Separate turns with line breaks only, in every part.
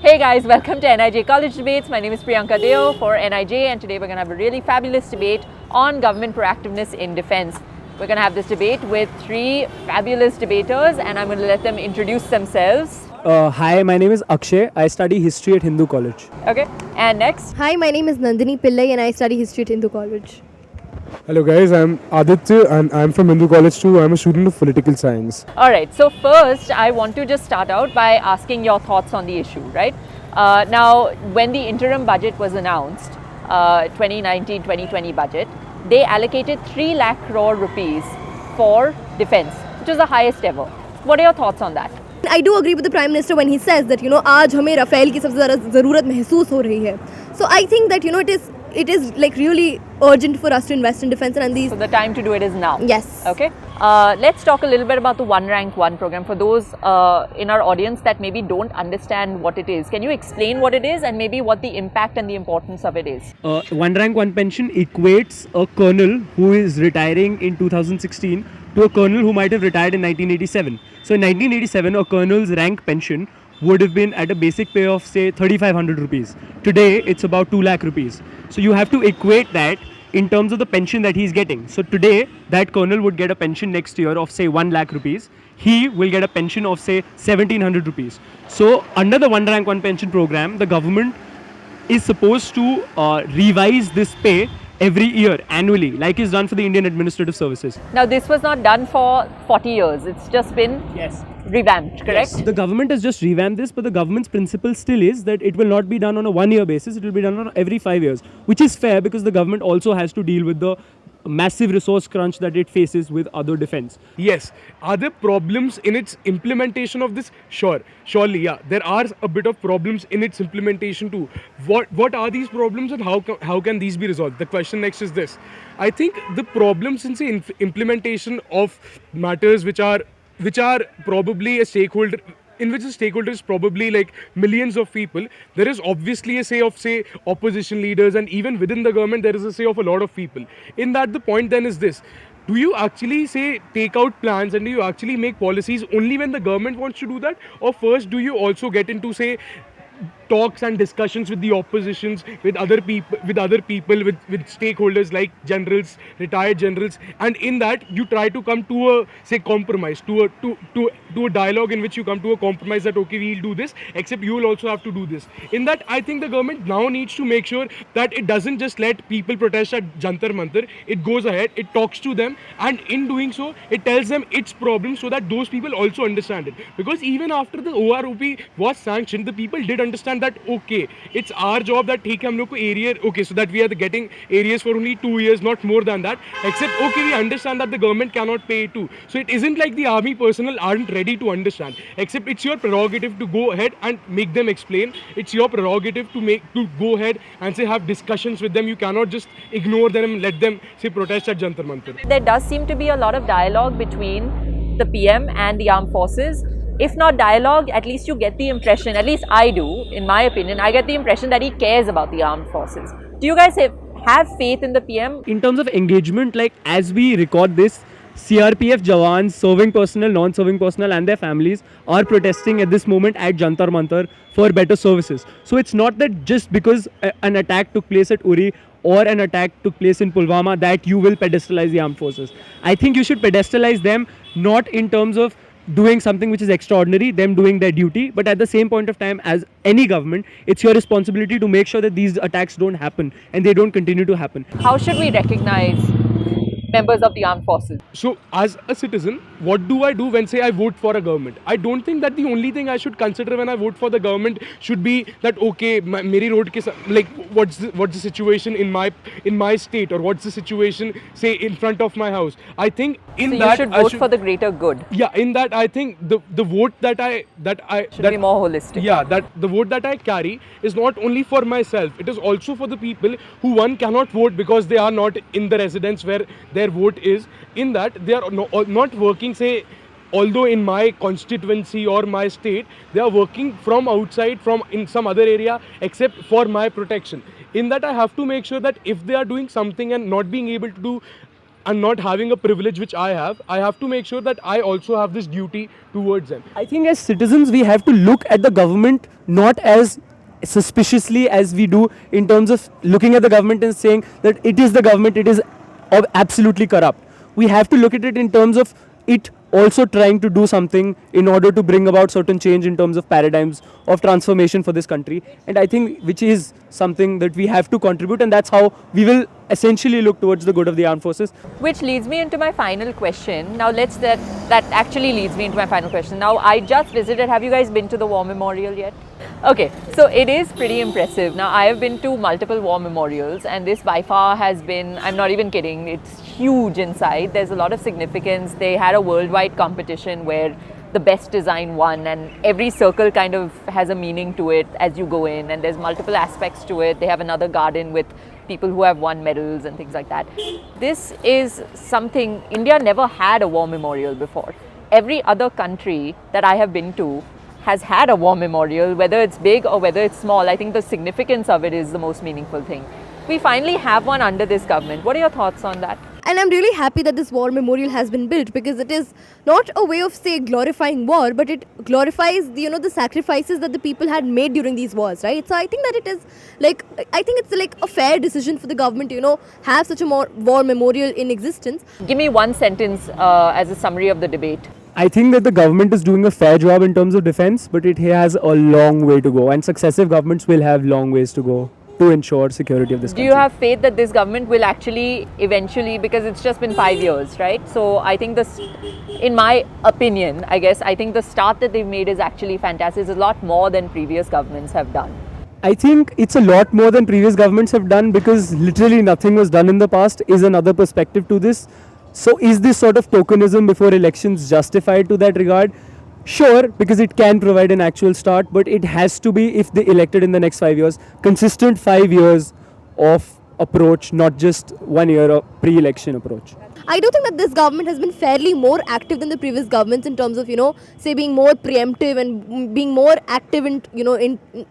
Hey guys, welcome to NIJ College Debates. My name is Priyanka Deo for NIJ, and today we're going to have a really fabulous debate on government proactiveness in defense. We're going to have this debate with three fabulous debaters, and I'm going to let them introduce themselves.
Hi, my name is Akshay. I study history at Hindu College.
Okay, and next.
Hi, my name is Nandini Pillai and I study history at Hindu College.
Hello guys, I'm Aditya and I'm from Hindu College too. I'm a student of political science.
Alright, so first I want to just start out by asking your thoughts on the issue, right? Now, when the interim budget was announced, 2019-2020 budget, they allocated 3 lakh crore rupees for defense, which is the highest ever. What are your thoughts on that?
I do agree with the Prime Minister when he says that, आज हमें Rafale की सबसे ज़्यादा ज़रूरत महसूस हो रही है. So I think that, it is like really urgent for us to invest in defense and these.
So the time to do it is now.
Yes.
Okay. Let's talk a little bit about the One Rank One program for those in our audience that maybe don't understand what it is. Can you explain what it is and maybe what the impact and the importance of it is?
One rank, one pension equates a colonel who is retiring in 2016 to a colonel who might have retired in 1987. So in 1987, a colonel's rank pension would have been at a basic pay of say 3,500 rupees. Today, it's about 2 lakh rupees. So you have to equate that in terms of the pension that he's getting. So today, that colonel would get a pension next year of say 1 lakh rupees. He will get a pension of say 1,700 rupees. So under the One Rank One Pension program, the government is supposed to revise this pay every year, annually, like is done for the Indian Administrative Services.
Now, this was not done for 40 years. It's just been revamped, correct?
Yes. The government has just revamped this, but the government's principle still is that it will not be done on a 1 year basis. It will be done on every 5 years, which is fair because the government also has to deal with the massive resource crunch that it faces with other defense.
Yes. Are there problems in its implementation of this? Sure. Surely, yeah. There are a bit of problems in its implementation too. What are these problems and how can these be resolved? The question next is this. I think the problems in say implementation of matters which are probably a stakeholder in which the stakeholder is probably like millions of people, there is obviously a say of say opposition leaders, and even within the government there is a say of a lot of people. In that, the point then is this: do you actually say take out plans and do you actually make policies only when the government wants to do that, or first do you also get into say talks and discussions with the oppositions, with other people, with stakeholders like generals, retired generals, and in that you try to come to a say compromise, to a dialogue in which you come to a compromise that okay, we'll do this, except you will also have to do this. In that, I think the government now needs to make sure that it doesn't just let people protest at Jantar Mantar. It goes ahead, it talks to them, and in doing so, it tells them its problems so that those people also understand it. Because even after the OROP was sanctioned, the people did understand that okay, it's our job that take hum log ko area, okay, so that we are getting areas for only 2 years, not more than that, except okay, we understand that the government cannot pay too. So it isn't like the army personnel aren't ready to understand, except it's your prerogative to go ahead and make them explain. It's your prerogative to go ahead and say have discussions with them. You cannot just ignore them and let them say protest at Jantar Mantar.
There does seem to be a lot of dialogue between the PM and the armed forces. If not dialogue, at least you get the impression, at least I do, in my opinion, I get the impression that he cares about the armed forces. Do you guys have faith in the PM?
In terms of engagement, like as we record this, CRPF Jawans, serving personnel, non-serving personnel and their families are protesting at this moment at Jantar Mantar for better services. So it's not that just because an attack took place at Uri or an attack took place in Pulwama that you will pedestalize the armed forces. I think you should pedestalize them not in terms of doing something which is extraordinary, them doing their duty, but at the same point of time, as any government, it's your responsibility to make sure that these attacks don't happen and they don't continue to happen.
How should we recognize members of the armed forces?
So as a citizen, what do I do when say I vote for a government? I don't think that the only thing I should consider when I vote for the government should be that okay, meri road ke like what's the situation in my state, or what's the situation say in front of my house. I think in
so
that
you should vote for the greater good.
Yeah, in that I think the vote that I
should be more holistic.
Yeah, that the vote that I carry is not only for myself, it is also for the people who one cannot vote because they are not in the residence where their vote is. In that they are not working say, although in my constituency or my state, they are working from outside, from in some other area, except for my protection. In that I have to make sure that if they are doing something and not being able to do and not having a privilege which I have to make sure that I also have this duty towards them.
I think as citizens we have to look at the government not as suspiciously as we do in terms of looking at the government and saying that it is the government, it is absolutely corrupt. We have to look at it in terms of it also trying to do something in order to bring about certain change in terms of paradigms of transformation for this country, and I think which is something that we have to contribute, and that's how we will essentially look towards the good of the armed forces.
Which leads me into my final question. Now that actually leads me into my final question. Now I just visited, have you guys been to the War Memorial yet? Okay, so it is pretty impressive. Now I have been to multiple war memorials, and this by far has been, I'm not even kidding, it's huge inside. There's a lot of significance. They had a worldwide competition where the best design won, and every circle kind of has a meaning to it as you go in, and there's multiple aspects to it. They have another garden with people who have won medals and things like that. This is something, India never had a war memorial before. Every other country that I have been to has had a war memorial, whether it's big or whether it's small. I think the significance of it is the most meaningful thing. We finally have one under this government. What are your thoughts on that?
And I'm really happy that this war memorial has been built, because it is not a way of, say, glorifying war, but it glorifies the sacrifices that the people had made during these wars, right? So I think that it is like a fair decision for the government to have such a war memorial in existence.
Give me one sentence as a summary of the debate.
I think that the government is doing a fair job in terms of defense, but it has a long way to go, and successive governments will have long ways to go to ensure security of this country.
Do you have faith that this government will actually eventually, because it's just been 5 years, right? So I think this, in my opinion, I think the start that they've made is actually fantastic. It's a lot more than previous governments have done.
I think it's a lot more than previous governments have done, because literally nothing was done in the past is another perspective to this. So is this sort of tokenism before elections justified to that regard? Sure, because it can provide an actual start, but it has to be, if they elected in the next 5 years, consistent 5 years of approach, not just 1 year of pre-election approach.
I do think that this government has been fairly more active than the previous governments in terms of, say, being more preemptive and being more active in,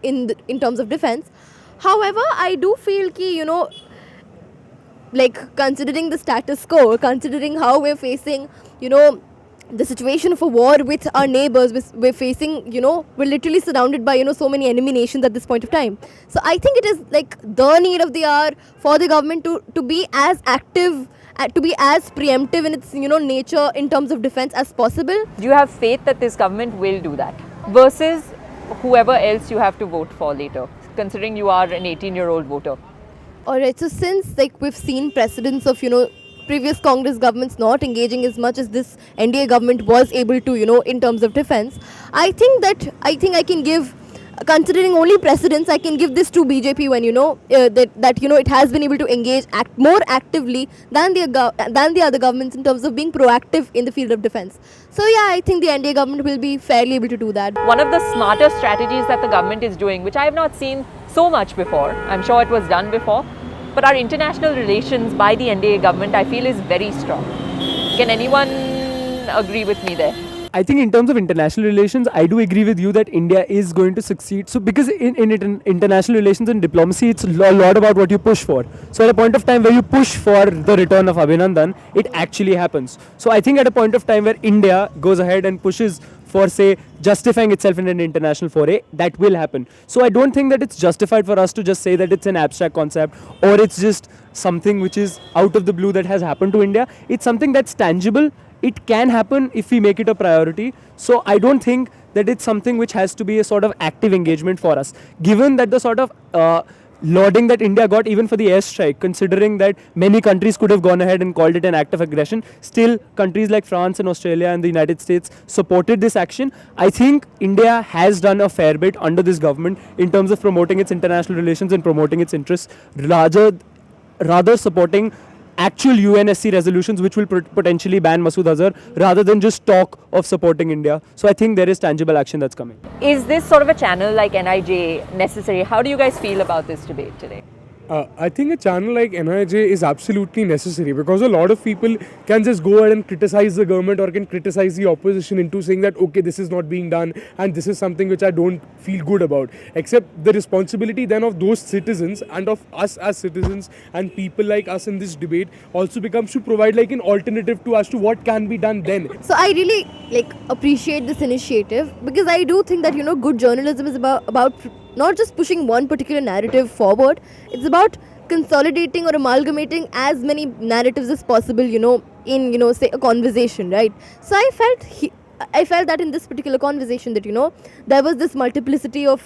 in terms of defense. However, I do feel ki, like, considering the status quo, considering how we're facing, the situation of a war with our neighbors, we're facing, we're literally surrounded by, so many enemy nations at this point of time. So I think it is like the need of the hour for the government to be as active, to be as preemptive in its, nature in terms of defense as possible.
Do you have faith that this government will do that versus whoever else you have to vote for later, considering you are an 18-year-old voter?
Alright, so since we've seen precedents of, previous Congress governments not engaging as much as this NDA government was able to, in terms of defense, I think I can give, considering only precedents, I can give this to BJP when, that it has been able to engage more actively than the other governments in terms of being proactive in the field of defense. So yeah, I think the NDA government will be fairly able to do that.
One of the smarter strategies that the government is doing, which I have not seen so much before, I'm sure it was done before, but our international relations by the NDA government, I feel, is very strong. Can anyone agree with me there?
I think in terms of international relations, I do agree with you that India is going to succeed. So because in international relations and diplomacy, it's a lot about what you push for. So at a point of time where you push for the return of Abhinandan, it actually happens. So I think at a point of time where India goes ahead and pushes for, say, justifying itself in an international foray, that will happen. So I don't think that it's justified for us to just say that it's an abstract concept or it's just something which is out of the blue that has happened to India. It's something that's tangible. It can happen if we make it a priority. So I don't think that it's something which has to be a sort of active engagement for us. Given that the sort of lauding that India got even for the airstrike, considering that many countries could have gone ahead and called it an act of aggression, still countries like France and Australia and the United States supported this action. I think India has done a fair bit under this government in terms of promoting its international relations and promoting its interests, rather supporting actual UNSC resolutions which will potentially ban Masood Azhar rather than just talk of supporting India. So I think there is tangible action that's coming.
Is this sort of a channel like NIJ necessary? How do you guys feel about this debate today?
I think a channel like NIJ is absolutely necessary because a lot of people can just go ahead and criticize the government or can criticize the opposition into saying that okay, this is not being done and this is something which I don't feel good about. Except the responsibility then of those citizens and of us as citizens and people like us in this debate also becomes to provide like an alternative to as to what can be done then.
So I really appreciate this initiative because I do think that good journalism is about not just pushing one particular narrative forward. It's about consolidating or amalgamating as many narratives as possible, in say a conversation, right? So I felt that in this particular conversation that there was this multiplicity of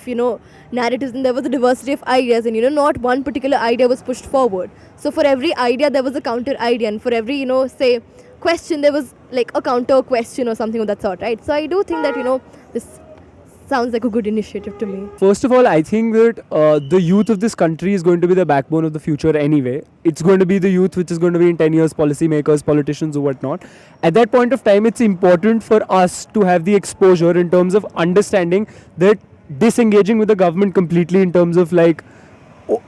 narratives and there was a diversity of ideas and not one particular idea was pushed forward. So for every idea there was a counter idea and for every say question there was like a counter question or something of that sort, right? So I do think that this sounds like a good initiative to me.
First of all, I think that the youth of this country is going to be the backbone of the future anyway. It's going to be the youth which is going to be in 10 years policymakers, politicians or whatnot. At that point of time, it's important for us to have the exposure in terms of understanding that disengaging with the government completely in terms of like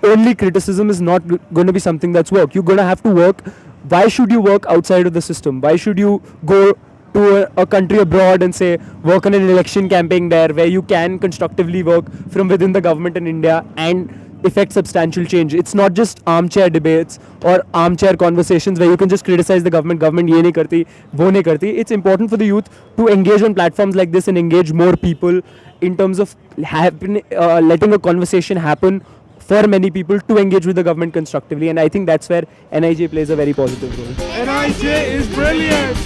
only criticism is not going to be something that's work. You're going to have to work. Why should you work outside of the system? Why should you go to a country abroad and say work on an election campaign there where you can constructively work from within the government in India and effect substantial change? It's not just armchair debates or armchair conversations where you can just criticize the government ye nahi karti, wo nahi karti. It's important for the youth to engage on platforms like this and engage more people in terms of letting a conversation happen for many people to engage with the government constructively, and I think that's where NIJ plays a very positive role.
NIJ is brilliant!